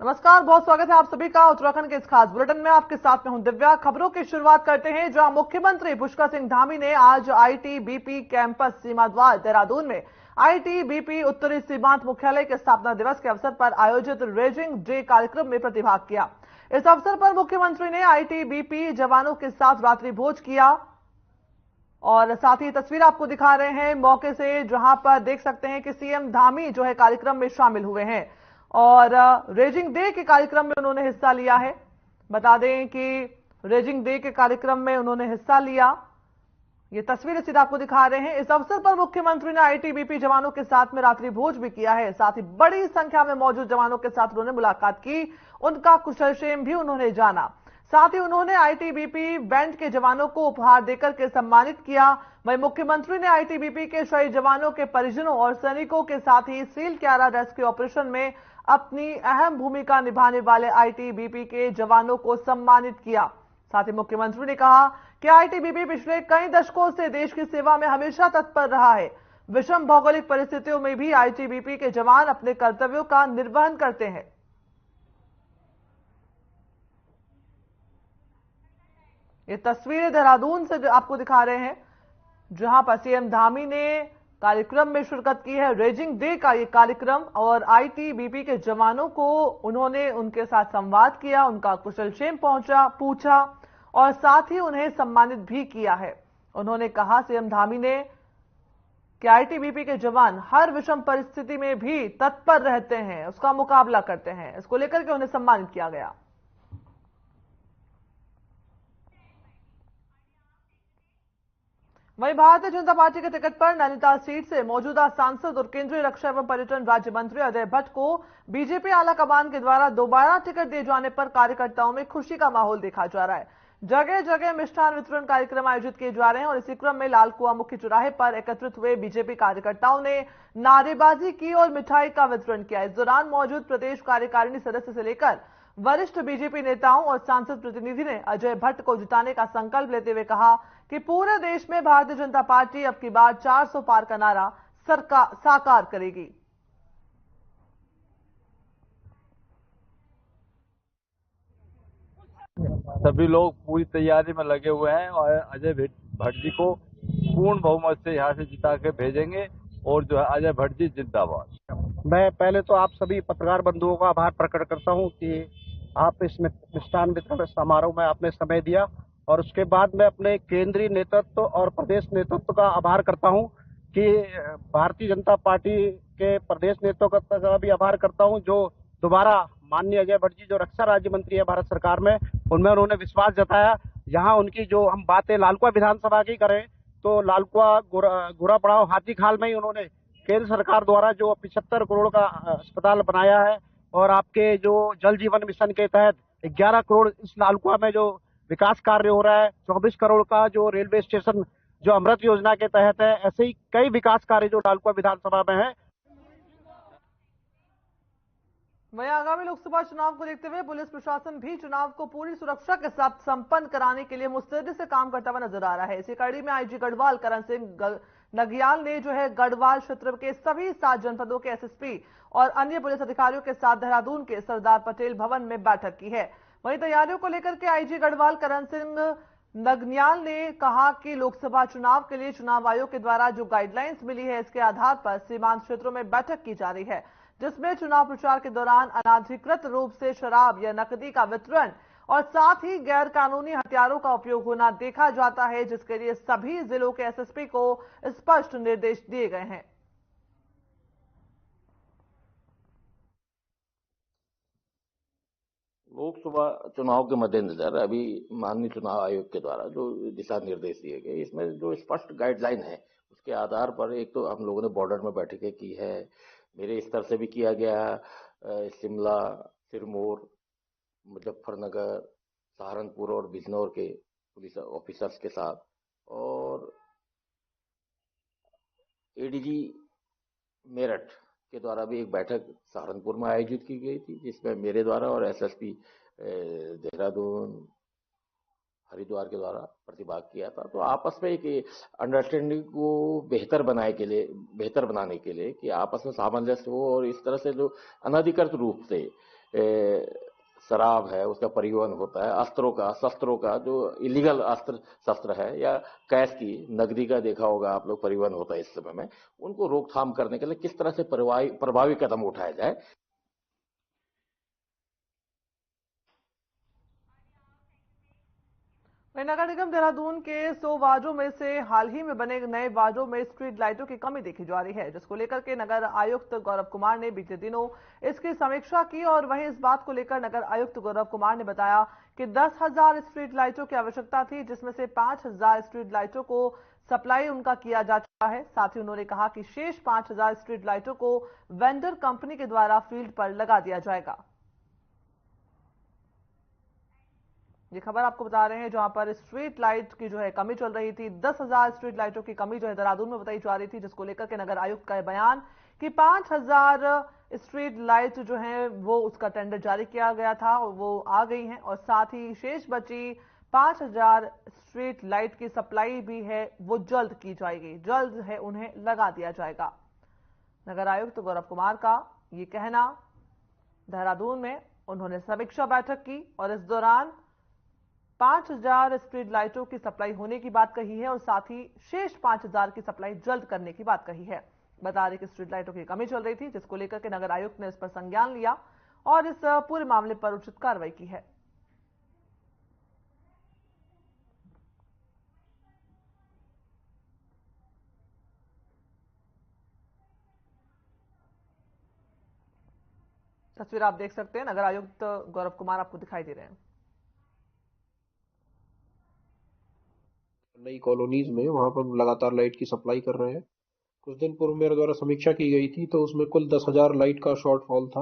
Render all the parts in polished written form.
नमस्कार, बहुत स्वागत है आप सभी का उत्तराखंड के इस खास बुलेटिन में। आपके साथ में हूं दिव्या। खबरों की शुरुआत करते हैं, जहां मुख्यमंत्री पुष्कर सिंह धामी ने आज आईटीबीपी कैंपस सीमाद्वार देहरादून में आईटीबीपी उत्तरी सीमांत मुख्यालय के स्थापना दिवस के अवसर पर आयोजित रेजिंग डे कार्यक्रम में प्रतिभाग किया। इस अवसर पर मुख्यमंत्री ने आईटीबीपी जवानों के साथ रात्रि भोज किया और साथ ही तस्वीर आपको दिखा रहे हैं मौके से, जहां पर देख सकते हैं कि सीएम धामी जो है कार्यक्रम में शामिल हुए हैं और रेजिंग डे के कार्यक्रम में उन्होंने हिस्सा लिया है। बता दें कि रेजिंग डे के कार्यक्रम में उन्होंने हिस्सा लिया। ये तस्वीरें सीधा आपको दिखा रहे हैं। इस अवसर पर मुख्यमंत्री ने आईटीबीपी जवानों के साथ में रात्रि भोज भी किया है। साथ ही बड़ी संख्या में मौजूद जवानों के साथ उन्होंने मुलाकात की, उनका कुशलक्षेम भी उन्होंने जाना। साथ ही उन्होंने आईटीबीपी बैंड के जवानों को उपहार देकर के सम्मानित किया। वहीं मुख्यमंत्री ने आईटीबीपी के शहीद जवानों के परिजनों और सैनिकों के साथ ही सील क्यारा रेस्क्यू ऑपरेशन में अपनी अहम भूमिका निभाने वाले आईटीबीपी के जवानों को सम्मानित किया। साथ ही मुख्यमंत्री ने कहा कि आईटीबीपी पिछले कई दशकों से देश की सेवा में हमेशा तत्पर रहा है। विषम भौगोलिक परिस्थितियों में भी आईटीबीपी के जवान अपने कर्तव्यों का निर्वहन करते हैं। ये तस्वीरें देहरादून से आपको दिखा रहे हैं, जहां पर सीएम धामी ने कार्यक्रम में शिरकत की है। रेजिंग डे का ये कार्यक्रम और आईटीबीपी के जवानों को उन्होंने उनके साथ संवाद किया, उनका कुशलक्षेम पूछा और साथ ही उन्हें सम्मानित भी किया है। उन्होंने कहा, सीएम धामी ने, कि आईटीबीपी के जवान हर विषम परिस्थिति में भी तत्पर रहते हैं, उसका मुकाबला करते हैं। इसको लेकर के उन्हें सम्मानित किया गया। वहीं भारतीय जनता पार्टी के टिकट पर नैनीताल सीट से मौजूदा सांसद और केंद्रीय रक्षा एवं पर्यटन राज्य मंत्री अजय भट्ट को बीजेपी आलाकमान के द्वारा दोबारा टिकट दिए जाने पर कार्यकर्ताओं में खुशी का माहौल देखा जा रहा है। जगह जगह मिष्ठान वितरण कार्यक्रम आयोजित किए जा रहे हैं और इसी क्रम में लालकुआं मुख्य चौराहे पर एकत्रित हुए बीजेपी कार्यकर्ताओं ने नारेबाजी की और मिठाई का वितरण किया। इस दौरान मौजूद प्रदेश कार्यकारिणी सदस्य से लेकर वरिष्ठ बीजेपी नेताओं और सांसद प्रतिनिधि ने अजय भट्ट को जिताने का संकल्प लेते हुए कहा कि पूरे देश में भारतीय जनता पार्टी अब की बार 400 पार का नारा साकार करेगी। सभी लोग पूरी तैयारी में लगे हुए हैं और अजय भट्ट जी को पूर्ण बहुमत से यहाँ से जिता के भेजेंगे और जो है अजय भट्ट जी जिंदाबाद। मैं पहले तो आप सभी पत्रकार बंधुओं का आभार प्रकट करता हूँ कि आप इस मिष्ठान वितरण समारोह में आपने समय दिया और उसके बाद मैं अपने केंद्रीय नेतृत्व और प्रदेश नेतृत्व का आभार करता हूँ कि भारतीय जनता पार्टी के प्रदेश नेतृत्व का भी आभार करता हूँ जो दोबारा माननीय अजय भट्ट जी जो रक्षा राज्य मंत्री है भारत सरकार में, उनमें उन्होंने विश्वास जताया। यहाँ उनकी जो हम बातें लालकुआं विधानसभा की करें तो लालकुआं गोरा पड़ाव हाथीखाल में ही उन्होंने केंद्र सरकार द्वारा जो 75 करोड़ का अस्पताल बनाया है और आपके जो जल जीवन मिशन के तहत 11 करोड़ इस लालकुआं में जो विकास कार्य हो रहा है, 24 करोड़ का जो रेलवे स्टेशन जो अमृत योजना के तहत है, ऐसे ही कई विकास कार्य जो लालकुआं विधानसभा में है। वहीं आगामी लोकसभा चुनाव को देखते हुए पुलिस प्रशासन भी चुनाव को पूरी सुरक्षा के साथ संपन्न कराने के लिए मुस्तैदी से काम करता हुआ नजर आ रहा है। इसी कड़ी में आईजी गढ़वाल करण सिंह नगियाल ने जो है गढ़वाल क्षेत्र के सभी 7 जनपदों के एसएसपी और अन्य पुलिस अधिकारियों के साथ देहरादून के सरदार पटेल भवन में बैठक की है। वहीं तैयारियों को लेकर के आईजी गढ़वाल करण सिंह नगनियाल ने कहा कि लोकसभा चुनाव के लिए चुनाव आयोग के द्वारा जो गाइडलाइंस मिली है, इसके आधार पर सीमांत क्षेत्रों में बैठक की जा रही है, जिसमें चुनाव प्रचार के दौरान अनाधिकृत रूप से शराब या नकदी का वितरण और साथ ही गैर कानूनी हथियारों का उपयोग होना देखा जाता है, जिसके लिए सभी जिलों के एसएसपी को स्पष्ट निर्देश दिए गए हैं। लोकसभा चुनाव के मद्देनजर अभी माननीय चुनाव आयोग के द्वारा जो दिशा निर्देश दिए गए, इसमें जो स्पष्ट गाइडलाइन है उसके आधार पर एक तो हम लोगों ने बॉर्डर में बैठकें की है, मेरे स्तर से भी किया गया है, शिमला, सिरमौर, मुजफ्फरनगर, सहारनपुर और बिजनौर के पुलिस ऑफिसर्स के साथ, और एडीजी मेरठ के द्वारा भी एक बैठक सहारनपुर में आयोजित की गई थी, जिसमें मेरे द्वारा और एसएसपी देहरादून, हरिद्वार के द्वारा प्रतिभाग किया था। तो आपस में एक अंडरस्टैंडिंग को बेहतर बनाने के लिए कि आपस में सामंजस्य हो और इस तरह से जो अनधिकृत रूप से शराब है उसका परिवहन होता है, अस्त्रों का, शस्त्रों का, जो इलीगल अस्त्र शस्त्र है, या कैश की, नकदी का देखा होगा आप लोग परिवहन होता है इस समय में, उनको रोकथाम करने के लिए किस तरह से प्रभावी कदम उठाया जाए। वहीं नगर निगम देहरादून के 100 वार्डों में से हाल ही में बने नए वार्डों में स्ट्रीट लाइटों की कमी देखी जा रही है, जिसको लेकर के नगर आयुक्त गौरव कुमार ने बीते दिनों इसकी समीक्षा की। और वहीं इस बात को लेकर नगर आयुक्त गौरव कुमार ने बताया कि 10,000 स्ट्रीट लाइटों की आवश्यकता थी, जिसमें से 5,000 स्ट्रीट लाइटों को सप्लाई उनका किया जा चुका है। साथ ही उन्होंने कहा कि शेष 5,000 स्ट्रीट लाइटों को वेंडर कंपनी के द्वारा फील्ड पर लगा दिया जाएगा। ये खबर आपको बता रहे हैं जहां पर स्ट्रीट लाइट की जो है कमी चल रही थी। 10,000 स्ट्रीट लाइटों की कमी जो है देहरादून में बताई जा रही थी, जिसको लेकर के नगर आयुक्त का बयान कि 5,000 स्ट्रीट लाइट जो है वो उसका टेंडर जारी किया गया था और वो आ गई हैं, और साथ ही शेष बची 5,000 स्ट्रीट लाइट की सप्लाई भी है वो जल्द की जाएगी, जल्द है उन्हें लगा दिया जाएगा। नगर आयुक्त गौरव कुमार का ये कहना। देहरादून में उन्होंने समीक्षा बैठक की और इस दौरान 5,000 स्ट्रीट लाइटों की सप्लाई होने की बात कही है और साथ ही शेष 5,000 की सप्लाई जल्द करने की बात कही है। बता दें कि स्ट्रीट लाइटों की कमी चल रही थी, जिसको लेकर के नगर आयुक्त ने इस पर संज्ञान लिया और इस पूरे मामले पर उचित कार्रवाई की है। तस्वीर आप देख सकते हैं, नगर आयुक्त गौरव कुमार आपको दिखाई दे रहे हैं। नई कॉलोनीज में वहां पर लगातार लाइट की सप्लाई कर रहे हैं। कुछ दिन पूर्व मेरे द्वारा समीक्षा की गई थी तो उसमें कुल 10,000 लाइट का शॉर्टफॉल था।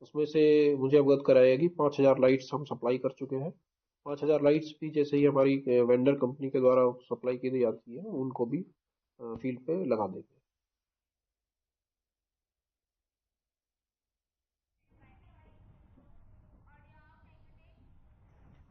उसमें से मुझे अवगत कराया कि 5,000 लाइट्स हम सप्लाई कर चुके हैं। 5,000 लाइट्स भी जैसे ही हमारी वेंडर कंपनी के द्वारा सप्लाई की जाती है उनको भी फील्ड पे लगा देंगे।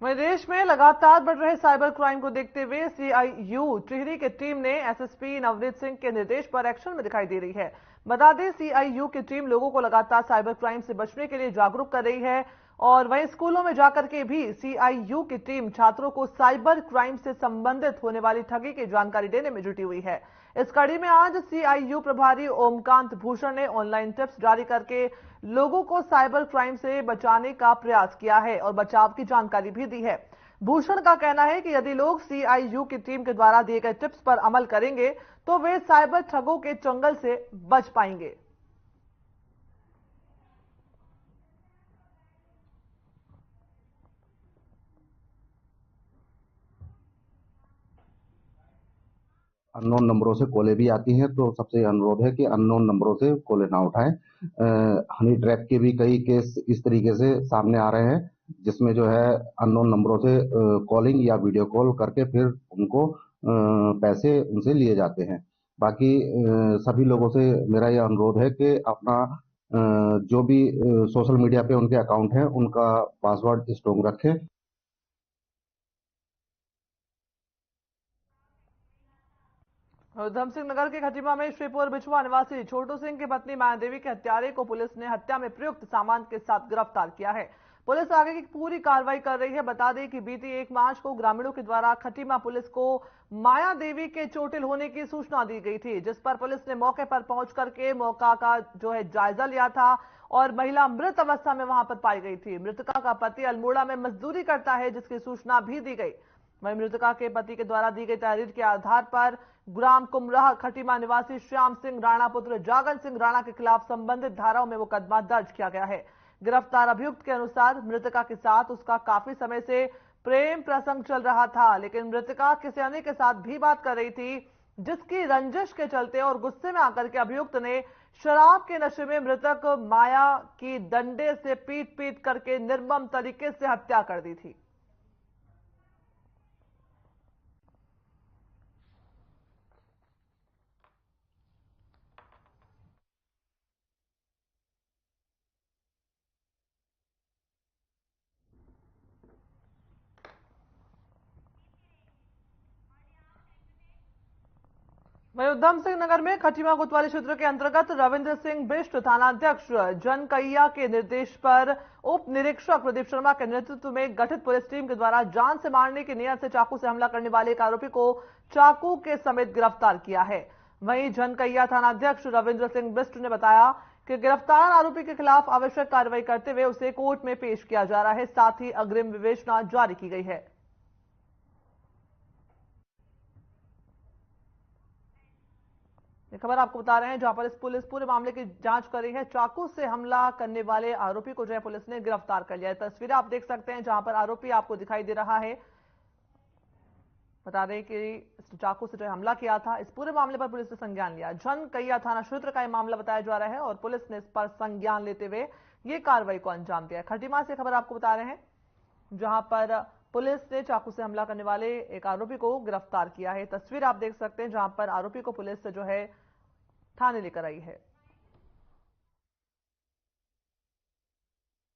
वहीं देश में लगातार बढ़ रहे साइबर क्राइम को देखते हुए सीआईयू टिहरी की टीम ने एसएसपी नवनीत सिंह के निर्देश पर एक्शन में दिखाई दे रही है। बता दें सीआईयू की टीम लोगों को लगातार साइबर क्राइम से बचने के लिए जागरूक कर रही है और वहीं स्कूलों में जाकर के भी सीआईयू की टीम छात्रों को साइबर क्राइम से संबंधित होने वाली ठगी की जानकारी देने में जुटी हुई है। इस कड़ी में आज सीआईयू प्रभारी ओमकांत भूषण ने ऑनलाइन टिप्स जारी करके लोगों को साइबर क्राइम से बचाने का प्रयास किया है और बचाव की जानकारी भी दी है। भूषण का कहना है कि यदि लोग सीआईयू की टीम के द्वारा दिए गए टिप्स पर अमल करेंगे तो वे साइबर ठगों के चंगल से बच पाएंगे। अननोन नंबरों से कॉलें भी आती हैं, तो सबसे अनुरोध है कि अननोन नंबरों से कॉलें ना उठाएं। हनी ट्रैप के भी कई केस इस तरीके से सामने आ रहे हैं, जिसमें जो है अननोन नंबरों से कॉलिंग या वीडियो कॉल करके फिर उनको पैसे उनसे लिए जाते हैं। बाकी सभी लोगों से मेरा यह अनुरोध है कि अपना जो भी सोशल मीडिया पे उनके अकाउंट हैं उनका पासवर्ड स्ट्रोंग रखें। उधम सिंह नगर के खटीमा में श्रीपुर बिछुआ निवासी छोटू सिंह की पत्नी मायादेवी के हत्यारे को पुलिस ने हत्या में प्रयुक्त सामान के साथ गिरफ्तार किया है। पुलिस आगे की पूरी कार्रवाई कर रही है। बता दें कि बीती 1 मार्च को ग्रामीणों के द्वारा खटीमा पुलिस को माया देवी के चोटिल होने की सूचना दी गई थी, जिस पर पुलिस ने मौके पर पहुंच करके मौका का जो है जायजा लिया था और महिला मृत अवस्था में वहां पर पाई गई थी। मृतका का पति अल्मोड़ा में मजदूरी करता है, जिसकी सूचना भी दी गई। वहीं मृतका के पति के द्वारा दी गई तहरीर के आधार पर ग्राम कुमराह खटीमा निवासी श्याम सिंह राणा पुत्र जागन सिंह राणा के खिलाफ संबंधित धाराओं में मुकदमा दर्ज किया गया है। गिरफ्तार अभियुक्त के अनुसार मृतका के साथ उसका काफी समय से प्रेम प्रसंग चल रहा था, लेकिन मृतका किसी अन्य के साथ भी बात कर रही थी, जिसकी रंजिश के चलते और गुस्से में आकर के अभियुक्त ने शराब के नशे में मृतक माया की डंडे से पीट पीट करके निर्मम तरीके से हत्या कर दी थी। वहीं उधम सिंह नगर में खटीमा कोतवाली क्षेत्र के अंतर्गत रविंद्र सिंह बिष्ट थानाध्यक्ष जनकैया के निर्देश पर उप निरीक्षक प्रदीप शर्मा के नेतृत्व में गठित पुलिस टीम के द्वारा जान से मारने की नियत से चाकू से हमला करने वाले एक आरोपी को चाकू के समेत गिरफ्तार किया है। वहीं जनकैया थानाध्यक्ष रविंद्र सिंह बिष्ट ने बताया कि गिरफ्तार आरोपी के खिलाफ आवश्यक कार्रवाई करते हुए उसे कोर्ट में पेश किया जा रहा है, साथ ही अग्रिम विवेचना जारी की गई है। ये खबर आपको बता रहे हैं जहां पर इस पुलिस पूरे मामले की जांच कर रही है। चाकू से हमला करने वाले आरोपी को जो है पुलिस ने गिरफ्तार कर लिया है। तस्वीरें आप देख सकते हैं जहां पर आरोपी आपको दिखाई दे रहा है। बता दें कि चाकू से जो हमला किया था, इस पूरे मामले पर पुलिस ने संज्ञान लिया। जनकैया थाना क्षेत्र का यह मामला बताया जा रहा है और पुलिस ने इस पर संज्ञान लेते हुए ये कार्रवाई को अंजाम दिया है। खटीमा से खबर आपको बता रहे हैं जहां पर पुलिस ने चाकू से हमला करने वाले एक आरोपी को गिरफ्तार किया है। तस्वीर आप देख सकते हैं जहां पर आरोपी को पुलिस जो है थाने लेकर आई है।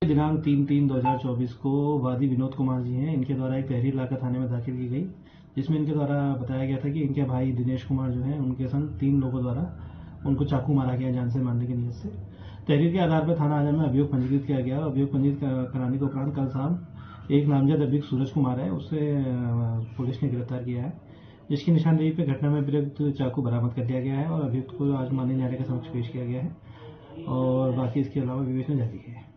दिनांक 3/3/2024 को वादी विनोद कुमार जी हैं, इनके द्वारा एक तहरीर लाकर थाने में दाखिल की गई, जिसमें इनके द्वारा बताया गया था कि इनके भाई दिनेश कुमार जो हैं उनके संग 3 लोगों द्वारा उनको चाकू मारा गया जान से मारने की नीयत से। तहरीर के आधार पर थाना आजम में अभियोग पंजीकृत किया गया। अभियोग पंजीकृत कराने के उपरांत कल शाम एक नामजद अभियुक्त सूरज कुमार है, उसे पुलिस ने गिरफ्तार किया है, जिसकी निशानदेही पर घटना में प्रयुक्त चाकू बरामद कर लिया गया है और अभियुक्त को आज माननीय न्यायालय के समक्ष पेश किया गया है और बाकी इसके अलावा विवेचना जारी है।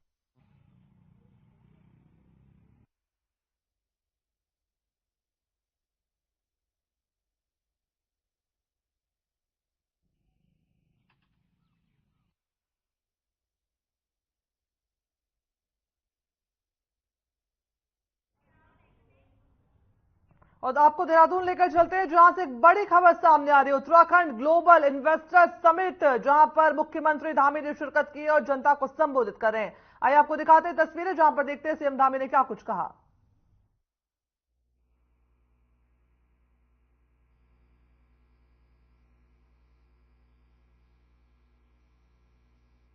और आपको देहरादून लेकर चलते हैं जहां से एक बड़ी खबर सामने आ रही है। उत्तराखंड ग्लोबल इन्वेस्टर समिट, जहां पर मुख्यमंत्री धामी ने शिरकत की और जनता को संबोधित कर रहे हैं। आइए आपको दिखाते हैं तस्वीरें जहां पर देखते हैं सीएम धामी ने क्या कुछ कहा।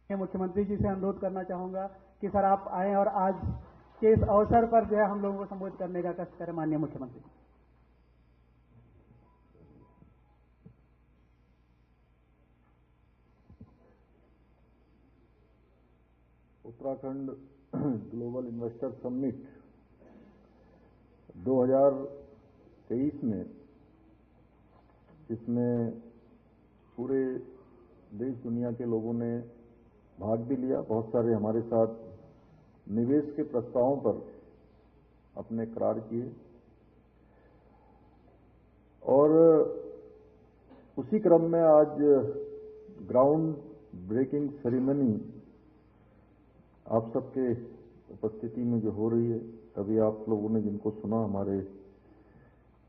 मुख्यमंत्री जी से अनुरोध करना चाहूंगा कि सर आप आए और आज के इस अवसर पर जो है हम लोगों को संबोधित करने का कष्ट करें। माननीय मुख्यमंत्री। उत्तराखंड ग्लोबल इन्वेस्टर समिट 2023 में, जिसमें पूरे देश दुनिया के लोगों ने भाग भी लिया। बहुत सारे हमारे साथ निवेश के प्रस्तावों पर अपने करार किए और उसी क्रम में आज ग्राउंड ब्रेकिंग सेरेमनी आप सबके उपस्थिति में जो हो रही है। अभी आप लोगों ने जिनको सुना, हमारे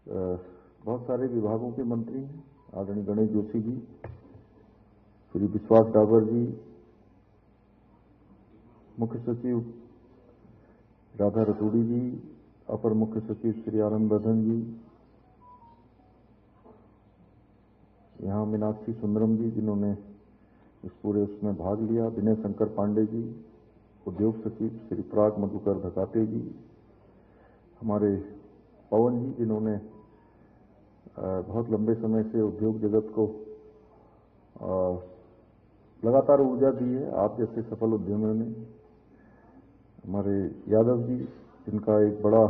बहुत सारे विभागों के मंत्री हैं, आदरणीय गणेश जोशी जी, श्री विश्वास डाबर जी, मुख्य सचिव राधा रतूड़ी जी, अपर मुख्य सचिव श्री आनंद वर्धन जी, यहाँ मीनाक्षी सुंदरम जी जिन्होंने इस पूरे उसमें भाग लिया, विनय शंकर पांडे जी, उद्योग सचिव श्री प्राग मधुकर धकाते जी, हमारे पवन जी जिन्होंने बहुत लंबे समय से उद्योग जगत को लगातार ऊर्जा दी है, आप जैसे सफल उद्यमियों ने, हमारे यादव जी जिनका एक बड़ा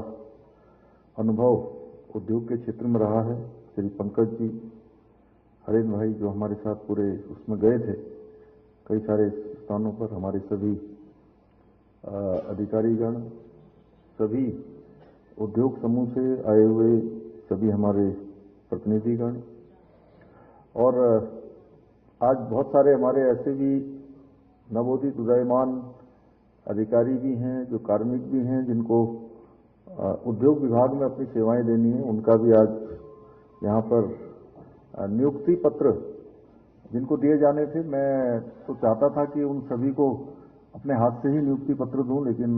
अनुभव उद्योग के क्षेत्र में रहा है, श्री पंकज जी, हरेन भाई जो हमारे साथ पूरे उसमें गए थे कई सारे स्थानों पर, हमारे सभी अधिकारीगण, सभी उद्योग समूह से आए हुए सभी हमारे प्रतिनिधिगण, और आज बहुत सारे हमारे ऐसे भी नवोदित उदयमान अधिकारी भी हैं, जो कार्मिक भी हैं, जिनको उद्योग विभाग में अपनी सेवाएं देनी है, उनका भी आज यहाँ पर नियुक्ति पत्र जिनको दिए जाने थे। मैं तो चाहता था कि उन सभी को अपने हाथ से ही नियुक्ति पत्र दूं, लेकिन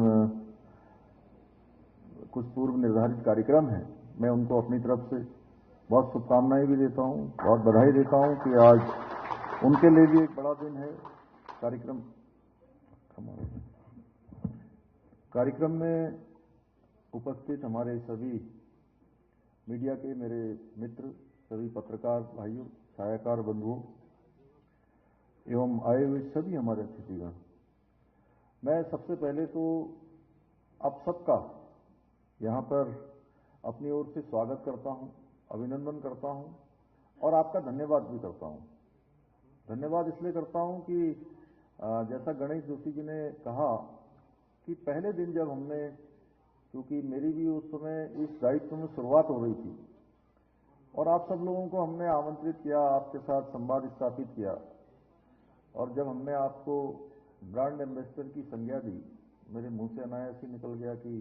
कुछ पूर्व निर्धारित कार्यक्रम है। मैं उनको अपनी तरफ से बहुत शुभकामनाएं भी देता हूं, बहुत बधाई देता हूं कि आज उनके लिए भी एक बड़ा दिन है। कार्यक्रम में उपस्थित हमारे सभी मीडिया के मेरे मित्र, सभी पत्रकार भाइयों, छायाकार बंधुओं एवं आए हुए सभी हमारे अतिथिगण, मैं सबसे पहले तो आप सबका यहाँ पर अपनी ओर से स्वागत करता हूँ, अभिनंदन करता हूँ और आपका धन्यवाद भी करता हूँ। धन्यवाद इसलिए करता हूँ कि जैसा गणेश जोशी जी ने कहा कि पहले दिन जब हमने, क्योंकि मेरी भी उस समय इस दायित्व में शुरुआत हो रही थी और आप सब लोगों को हमने आमंत्रित किया, आपके साथ संवाद स्थापित किया और जब हमने आपको ब्रांड एम्बेसडर की संज्ञा दी, मेरे मुंह से अनायास ही निकल गया कि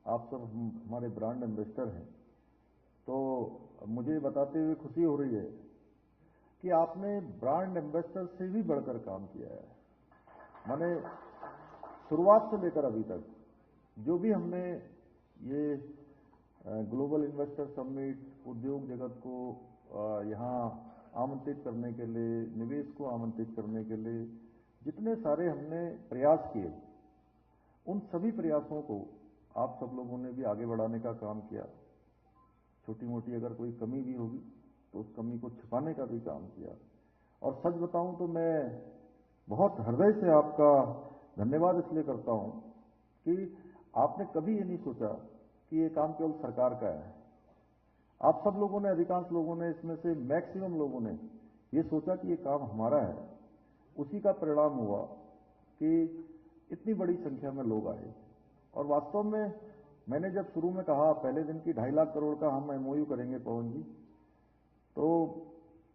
आप सब हमारे ब्रांड एम्बेसडर हैं, तो मुझे बताते हुए खुशी हो रही है कि आपने ब्रांड एम्बेसडर से भी बढ़कर काम किया है। माने शुरुआत से लेकर अभी तक जो भी हमने ये ग्लोबल इन्वेस्टर समिट, उद्योग जगत को यहाँ आमंत्रित करने के लिए, निवेश को आमंत्रित करने के लिए जितने सारे हमने प्रयास किए, उन सभी प्रयासों को आप सब लोगों ने भी आगे बढ़ाने का काम किया। छोटी मोटी अगर कोई कमी भी होगी तो उस कमी को छुपाने का भी काम किया। और सच बताऊं तो मैं बहुत हृदय से आपका धन्यवाद इसलिए करता हूं कि आपने कभी ये नहीं सोचा कि ये काम केवल सरकार का है। आप सब लोगों ने, अधिकांश लोगों ने, इसमें से मैक्सिमम लोगों ने ये सोचा कि ये काम हमारा है। उसी का परिणाम हुआ कि इतनी बड़ी संख्या में लोग आए। और वास्तव में मैंने जब शुरू में कहा पहले दिन की 2.5 लाख करोड़ का हम एमओयू करेंगे पवन जी, तो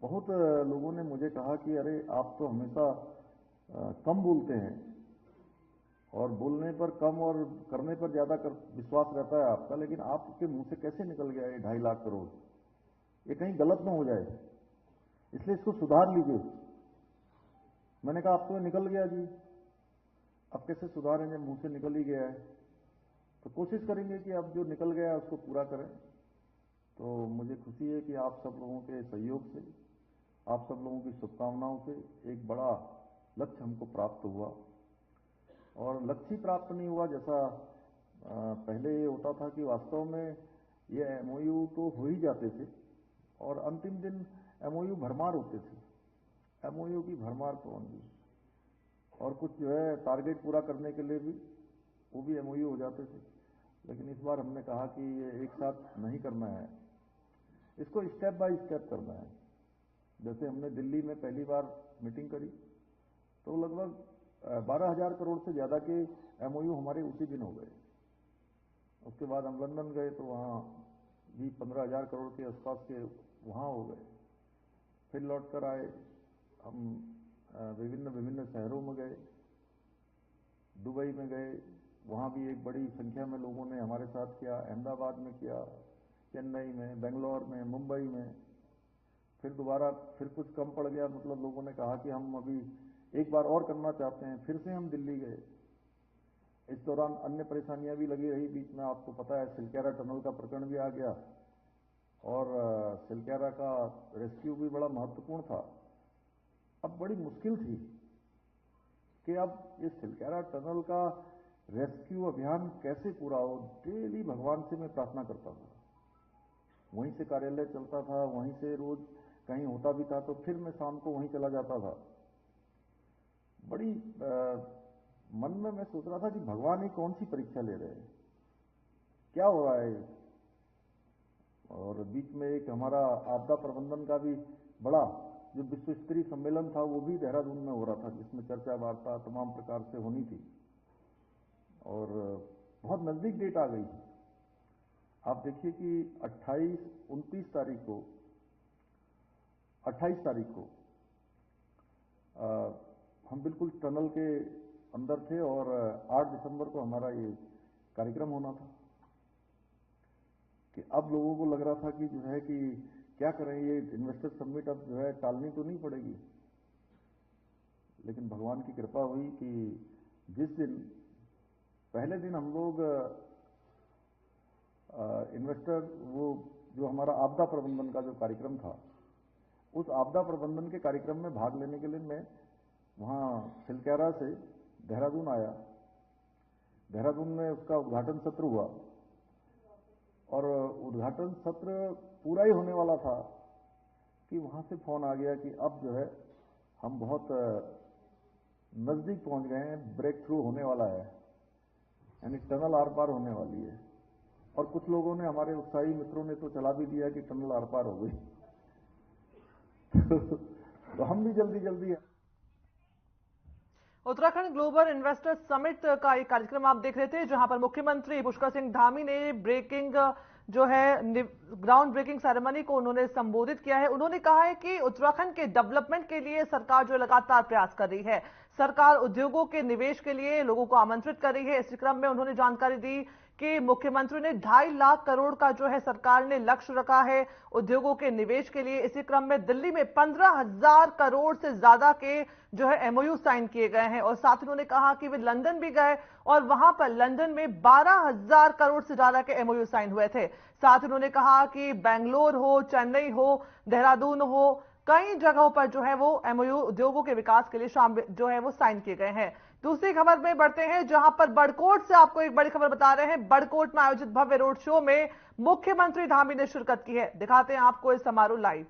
बहुत लोगों ने मुझे कहा कि अरे आप तो हमेशा कम बोलते हैं और बोलने पर कम और करने पर ज्यादा विश्वास रहता है आपका, लेकिन आपके मुंह से कैसे निकल गया ये 2.5 लाख करोड़? ये कहीं गलत ना हो जाए, इसलिए इसको सुधार लीजिए। मैंने कहा आप तो निकल गया जी, अब कैसे सुधारेंगे? मुंह से निकल ही गया है, तो कोशिश करेंगे कि अब जो निकल गया है उसको पूरा करें। तो मुझे खुशी है कि आप सब लोगों के सहयोग से, आप सब लोगों की शुभकामनाओं से एक बड़ा लक्ष्य हमको प्राप्त हुआ। और लक्ष्य प्राप्त नहीं हुआ जैसा पहले ये होता था कि वास्तव में ये एमओयू तो हो ही जाते थे और अंतिम दिन एमओयू भरमार होते थे, एमओयू की भरमार पवन जी, और कुछ जो है टारगेट पूरा करने के लिए भी वो भी एमओयू हो जाते थे। लेकिन इस बार हमने कहा कि ये एक साथ नहीं करना है, इसको स्टेप बाय स्टेप करना है। जैसे हमने दिल्ली में पहली बार मीटिंग करी तो लगभग 12,000 करोड़ से ज्यादा के एमओयू हमारे उसी दिन हो गए। उसके बाद हम लंदन गए तो वहाँ भी 15,000 करोड़ के आसपास के वहाँ हो गए। फिर लौट कर आए, हम विभिन्न शहरों में गए, दुबई में गए, वहाँ भी एक बड़ी संख्या में लोगों ने हमारे साथ किया, अहमदाबाद में किया, चेन्नई में, बेंगलोर में, मुंबई में। फिर दोबारा फिर कुछ कम पड़ गया, मतलब लोगों ने कहा कि हम अभी एक बार और करना चाहते हैं, फिर से हम दिल्ली गए। इस दौरान अन्य परेशानियां भी लगी रही बीच में, आपको पता है सिलक्यारा टनल का प्रकरण भी आ गया और सिलक्यारा का रेस्क्यू भी बड़ा महत्वपूर्ण था। अब बड़ी मुश्किल थी कि अब इस सिलक्यारा टनल का रेस्क्यू अभियान कैसे पूरा हो। डेली भगवान से मैं प्रार्थना करता था, वहीं से कार्यालय चलता था, वहीं से रोज कहीं होता भी था तो फिर मैं शाम को वहीं चला जाता था। बड़ी मन में मैं सोच रहा था कि भगवान ये कौन सी परीक्षा ले रहे हैं, क्या हो रहा है। और बीच में एक हमारा आपदा प्रबंधन का भी बड़ा जो विश्व स्तरीय सम्मेलन था वो भी देहरादून में हो रहा था, जिसमें चर्चा वार्ता तमाम प्रकार से होनी थी और बहुत नजदीक डेट आ गई थी। आप देखिए कि 28 तारीख को हम बिल्कुल टनल के अंदर थे और 8 दिसंबर को हमारा ये कार्यक्रम होना था कि अब लोगों को लग रहा था कि जो है कि क्या करें, ये इन्वेस्टर समिट अब जो है टालनी तो नहीं पड़ेगी। लेकिन भगवान की कृपा हुई कि जिस दिन पहले दिन हम लोग इन्वेस्टर वो जो हमारा आपदा प्रबंधन का जो कार्यक्रम था, उस आपदा प्रबंधन के कार्यक्रम में भाग लेने के लिए मैं वहाँ सिलक्यारा से देहरादून आया। देहरादून में उसका उद्घाटन सत्र हुआ और उद्घाटन सत्र पूरा ही होने वाला था कि वहां से फोन आ गया कि अब जो है हम बहुत नजदीक पहुंच गए हैं, ब्रेक थ्रू होने वाला है, यानी टनल आर पार होने वाली है। और कुछ लोगों ने, हमारे उत्साही मित्रों ने तो चला भी दिया कि टनल आर पार हो गई। तो हम भी जल्दी जल्दी उत्तराखंड ग्लोबल इन्वेस्टर समिट का एक कार्यक्रम आप देख रहे थे, जहां पर मुख्यमंत्री पुष्कर सिंह धामी ने ब्रेकिंग जो है ग्राउंड ब्रेकिंग सेरेमनी को उन्होंने संबोधित किया है। उन्होंने कहा है कि उत्तराखंड के डेवलपमेंट के लिए सरकार जो लगातार प्रयास कर रही है, सरकार उद्योगों के निवेश के लिए लोगों को आमंत्रित कर रही है। इसी क्रम में उन्होंने जानकारी दी कि मुख्यमंत्री ने 2.5 लाख करोड़ का जो है सरकार ने लक्ष्य रखा है उद्योगों के निवेश के लिए। इसी क्रम में दिल्ली में 15,000 करोड़ से ज्यादा के जो है एमओयू साइन किए गए हैं। और साथ ही उन्होंने कहा कि वे लंदन भी गए और वहां पर लंदन में 12,000 करोड़ से ज्यादा के एमओयू साइन हुए थे। साथ ही उन्होंने कहा कि बेंगलोर हो, चेन्नई हो, देहरादून हो, कई जगहों पर जो है वो एमओयू उद्योगों के विकास के लिए शामिल जो है वो साइन किए गए हैं। दूसरी खबर में बढ़ते हैं, जहां पर बड़कोट से आपको एक बड़ी खबर बता रहे हैं। बड़कोट में आयोजित भव्य रोड शो में मुख्यमंत्री धामी ने शिरकत की है। दिखाते हैं आपको इस समारोह लाइव।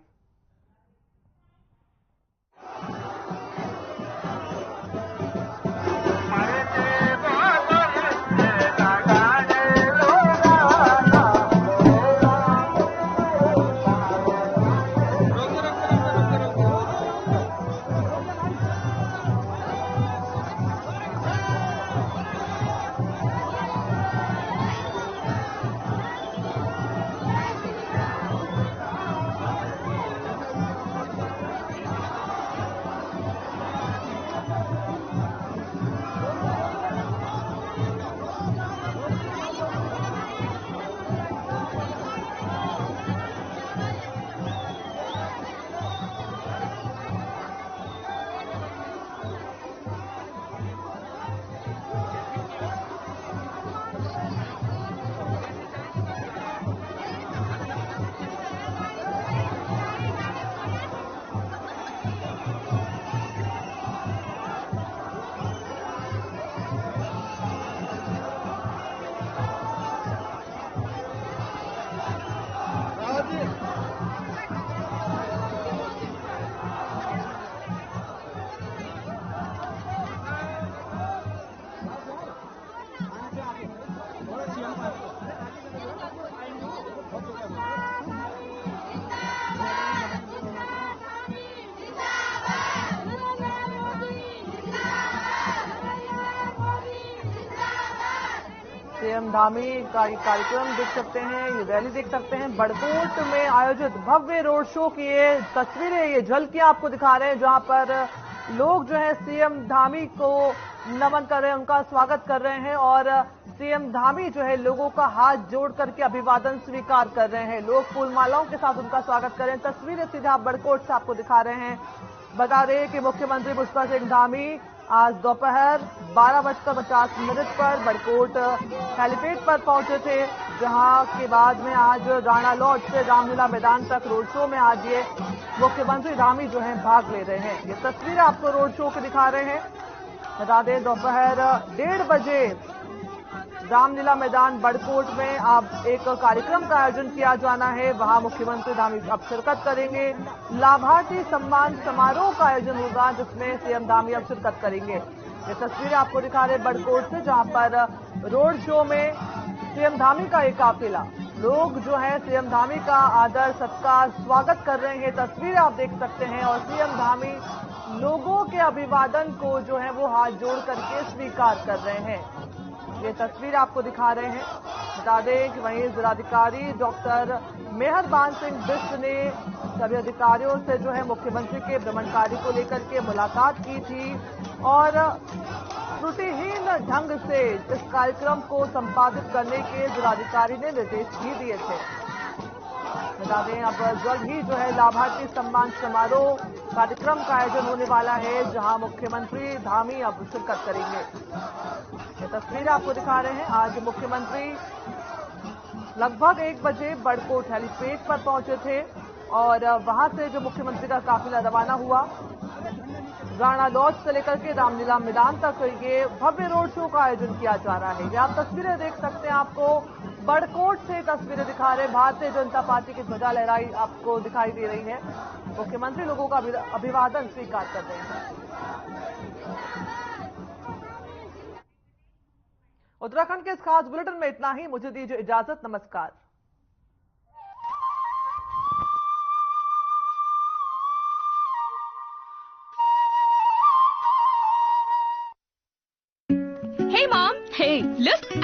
सीएम धामी का ये कार्यक्रम देख सकते हैं, ये रैली देख सकते हैं। बड़कोट में आयोजित भव्य रोड शो की ये तस्वीरें, ये झलकियां आपको दिखा रहे हैं, जहां पर लोग जो है सीएम धामी को नमन कर रहे हैं, उनका स्वागत कर रहे हैं और सीएम धामी जो है लोगों का हाथ जोड़ करके अभिवादन स्वीकार कर रहे हैं। लोग फूलमालाओं के साथ उनका स्वागत कर रहे हैं। तस्वीरें सीधा बड़कोट से आपको दिखा रहे हैं। बता दें कि मुख्यमंत्री पुष्कर सिंह धामी आज दोपहर 12:50 पर बड़कोट हेलीपैड पर पहुंचे थे, जहां के बाद में आज राणा लॉज से रामलीला मैदान तक रोड शो में आज ये मुख्यमंत्री धामी जो है भाग ले रहे हैं। ये तस्वीरें आपको रोड शो की दिखा रहे हैं। बता दें दोपहर 1:30 बजे रामलीला मैदान बड़कोट में अब एक कार्यक्रम का आयोजन किया जाना है, वहां मुख्यमंत्री धामी अब शिरकत करेंगे। लाभार्थी सम्मान समारोह का आयोजन होगा, जिसमें सीएम धामी अब शिरकत करेंगे। ये तस्वीरें आपको दिखा रहे बड़कोट से, जहां पर रोड शो में सीएम धामी का एक काफिला, लोग जो है सीएम धामी का आदर सत्कार स्वागत कर रहे हैं। तस्वीरें आप देख सकते हैं और सीएम धामी लोगों के अभिवादन को जो है वो हाथ जोड़ करके स्वीकार कर रहे हैं। ये तस्वीर आपको दिखा रहे हैं। बता दें कि वहीं जिलाधिकारी डॉक्टर मेहरबान सिंह बिष्ट ने सभी अधिकारियों से जो है मुख्यमंत्री के भ्रमण कार्य को लेकर के मुलाकात की थी और त्रुटिहीन ढंग से इस कार्यक्रम को संपादित करने के जिलाधिकारी ने निर्देश भी दिए थे। बता दें अब जल्द ही जो है लाभार्थी सम्मान समारोह कार्यक्रम का आयोजन होने वाला है, जहां मुख्यमंत्री धामी अब शिरकत करेंगे। ये तस्वीरें आपको दिखा रहे हैं। आज मुख्यमंत्री लगभग 1 बजे बड़कोट हेलीपैड पर पहुंचे थे और वहां से जो मुख्यमंत्री का काफिला रवाना हुआ राणा लॉज से लेकर के रामलीला मैदान तक ये भव्य रोड शो का आयोजन किया जा रहा है। ये आप तस्वीरें देख सकते हैं, आपको बड़कोट से तस्वीरें दिखा रहे हैं। भारतीय जनता पार्टी की ध्वजा लहराई आपको दिखाई दे रही है। मुख्यमंत्री लोगों का अभिवादन स्वीकार कर रहे हैं। उत्तराखंड के इस खास बुलेटिन में इतना ही। मुझे दीजिए इजाजत। नमस्कार। Hey mom, hey, look,